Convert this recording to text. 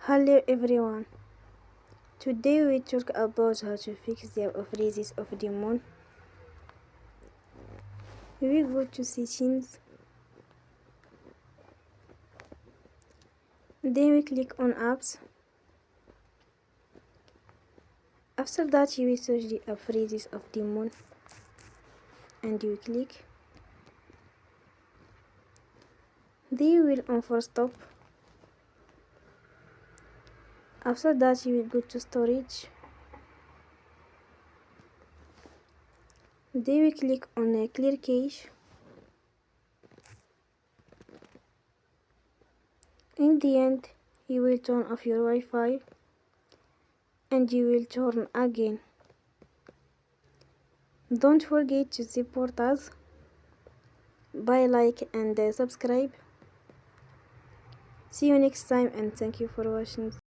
Hello everyone. Today we talk about how to fix the phrases of the moon. We go to settings, then we click on apps. After that you will search the phrases of the moon and you click. Then you will on for stop. After that you will go to storage. Then we click on clear cache. In the end you will turn off your Wi-Fi and you will turn again. Don't forget to support us by like and subscribe. See you next time and thank you for watching.